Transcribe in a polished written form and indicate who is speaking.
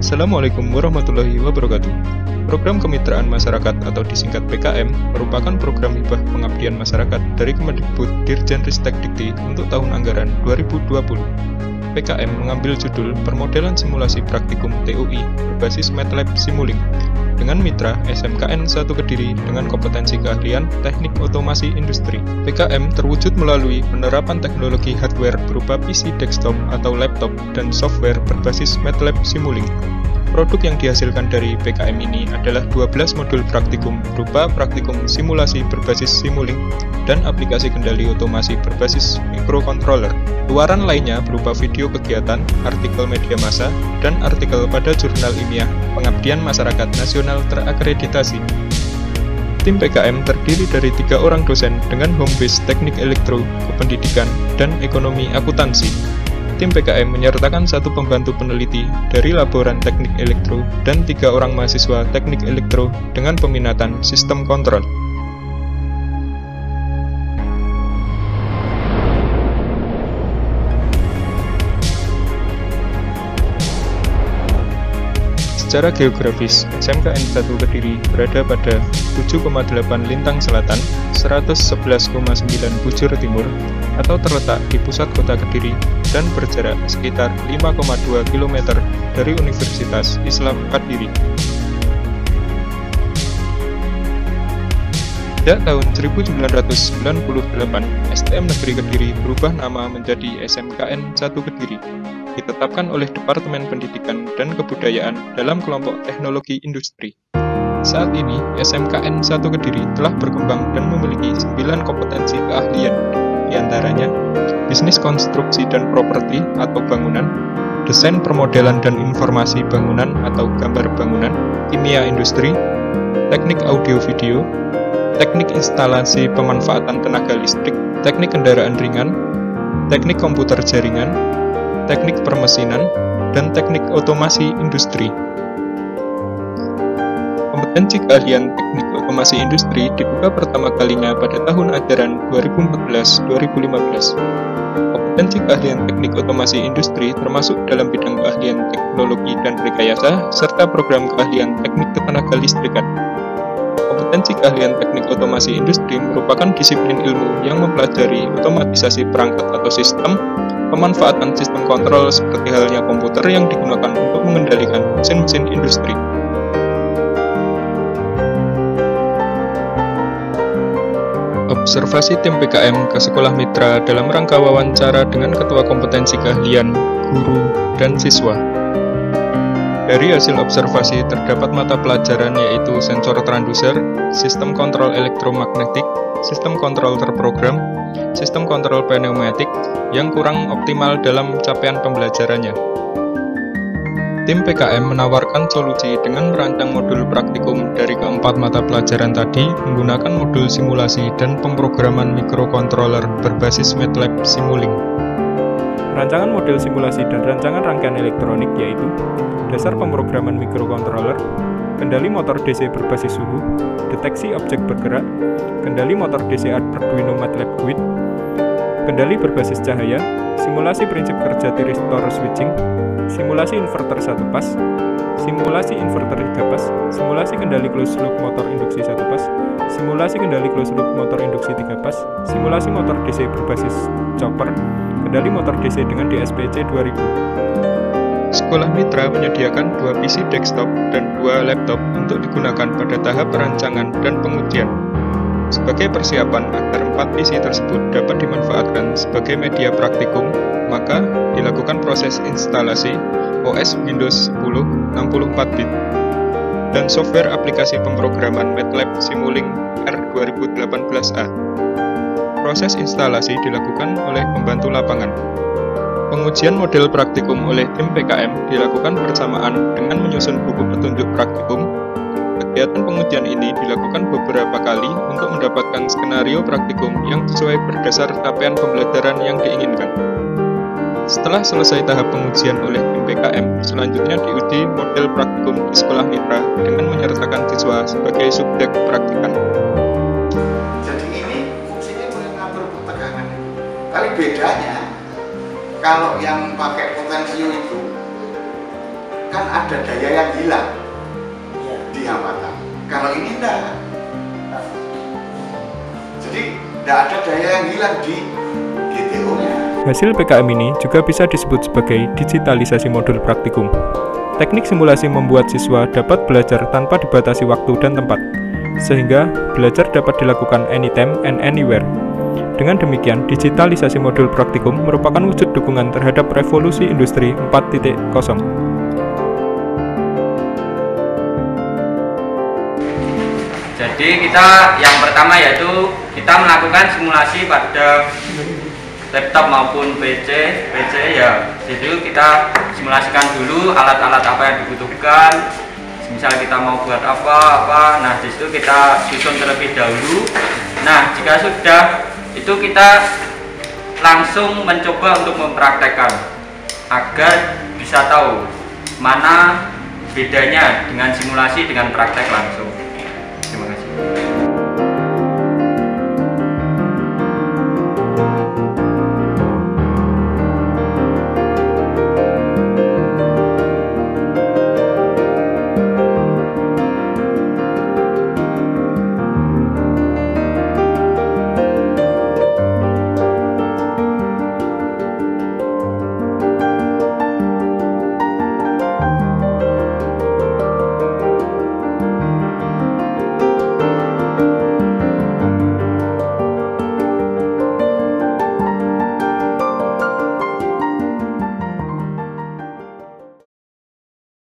Speaker 1: Assalamualaikum warahmatullahi wabarakatuh. Program Kemitraan Masyarakat atau disingkat PKM merupakan program hibah pengabdian masyarakat dari Kemendikbud Dirjen Ristek Dikti untuk tahun anggaran 2020. PKM mengambil judul Permodelan Simulasi Praktikum TUI berbasis MATLAB Simulink dengan mitra SMKN 1 Kediri dengan kompetensi keahlian teknik otomasi industri. PKM terwujud melalui penerapan teknologi hardware berupa PC desktop atau laptop dan software berbasis MATLAB Simulink. Produk yang dihasilkan dari PKM ini adalah 12 modul praktikum berupa praktikum simulasi berbasis Simulink dan aplikasi kendali otomasi berbasis microcontroller. Luaran lainnya berupa video kegiatan, artikel media massa, dan artikel pada jurnal ilmiah Pengabdian Masyarakat Nasional terakreditasi. Tim PKM terdiri dari 3 orang dosen dengan home base teknik elektro, kependidikan, dan ekonomi akuntansi. Tim PKM menyertakan 1 pembantu peneliti dari laboran teknik elektro dan 3 orang mahasiswa teknik elektro dengan peminatan sistem kontrol. Secara geografis, SMKN 1 Kediri berada pada 7,8 lintang selatan, 111,9 bujur timur, atau terletak di pusat kota Kediri dan berjarak sekitar 5,2 km dari Universitas Islam Kediri. Sejak tahun 1998, STM Negeri Kediri berubah nama menjadi SMKN 1 Kediri. Ditetapkan oleh Departemen Pendidikan dan Kebudayaan dalam kelompok teknologi industri. Saat ini, SMKN 1 Kediri telah berkembang dan memiliki 9 kompetensi keahlian, diantaranya bisnis konstruksi dan properti atau bangunan, desain permodelan dan informasi bangunan atau gambar bangunan, kimia industri, teknik audio video, teknik instalasi pemanfaatan tenaga listrik, teknik kendaraan ringan, teknik komputer jaringan, teknik permesinan, dan teknik otomasi industri. Kompetensi keahlian teknik otomasi industri dibuka pertama kalinya pada tahun ajaran 2014-2015. Kompetensi keahlian teknik otomasi industri termasuk dalam bidang keahlian teknologi dan rekayasa, serta program keahlian teknik ketenaga listrikan. Kompetensi keahlian teknik otomasi industri merupakan disiplin ilmu yang mempelajari otomatisasi perangkat atau sistem, pemanfaatan sistem kontrol seperti halnya komputer yang digunakan untuk mengendalikan mesin-mesin industri. Observasi tim PKM ke sekolah mitra dalam rangka wawancara dengan ketua kompetensi keahlian, guru, dan siswa. Dari hasil observasi terdapat mata pelajaran yaitu sensor transducer, sistem kontrol elektromagnetik, sistem kontrol terprogram, sistem kontrol pneumatik yang kurang optimal dalam capaian pembelajarannya. Tim PKM menawarkan solusi dengan merancang modul praktikum dari keempat mata pelajaran tadi menggunakan modul simulasi dan pemrograman microcontroller berbasis MATLAB Simulink. Rancangan model simulasi dan rancangan rangkaian elektronik yaitu dasar pemrograman microcontroller, kendali motor DC berbasis suhu, deteksi objek bergerak, kendali motor DC Arduino MATLAB GUID, kendali berbasis cahaya, simulasi prinsip kerja tiristor switching, simulasi inverter 1 pas, simulasi inverter 3 pas, simulasi kendali closed loop motor induksi 1 pas, simulasi kendali closed loop motor induksi 3 pas, simulasi motor DC berbasis chopper, kendali motor DC dengan DSPC 2000. Sekolah mitra menyediakan 2 PC desktop dan 2 laptop untuk digunakan pada tahap perancangan dan pengujian. Sebagai persiapan agar 4 PC tersebut dapat dimanfaatkan sebagai media praktikum, maka dilakukan proses instalasi OS Windows 10 64-bit dan software aplikasi pemrograman MATLAB Simulink R2018A. Proses instalasi dilakukan oleh pembantu lapangan. Pengujian model praktikum oleh tim PKM dilakukan bersamaan dengan menyusun buku petunjuk praktikum. Kegiatan pengujian ini dilakukan beberapa kali untuk mendapatkan skenario praktikum yang sesuai berdasar capaian pembelajaran yang diinginkan. Setelah selesai tahap pengujian oleh tim PKM, selanjutnya diuji model praktikum di sekolah mitra dengan menyertakan siswa sebagai subjek praktikan.
Speaker 2: Jadi ini fungsinya mengatur pertegangan. Tapi bedanya, kalau yang pakai potensio itu kan ada daya yang hilang di hambatan. Kalau ini enggak. Jadi tidak ada daya yang hilang di GTO-nya.
Speaker 1: Hasil PKM ini juga bisa disebut sebagai digitalisasi modul praktikum. Teknik simulasi membuat siswa dapat belajar tanpa dibatasi waktu dan tempat, sehingga belajar dapat dilakukan anytime and anywhere. Dengan demikian, digitalisasi modul praktikum merupakan wujud dukungan terhadap revolusi industri 4.0.
Speaker 3: Jadi kita yang pertama yaitu kita melakukan simulasi pada laptop maupun PC ya. Jadi kita simulasikan dulu alat-alat apa yang dibutuhkan. Misal kita mau buat apa. Nah, di situ kita susun terlebih dahulu. Nah, jika sudah itu kita langsung mencoba untuk mempraktekkan agar bisa tahu mana bedanya dengan simulasi dengan praktek langsung.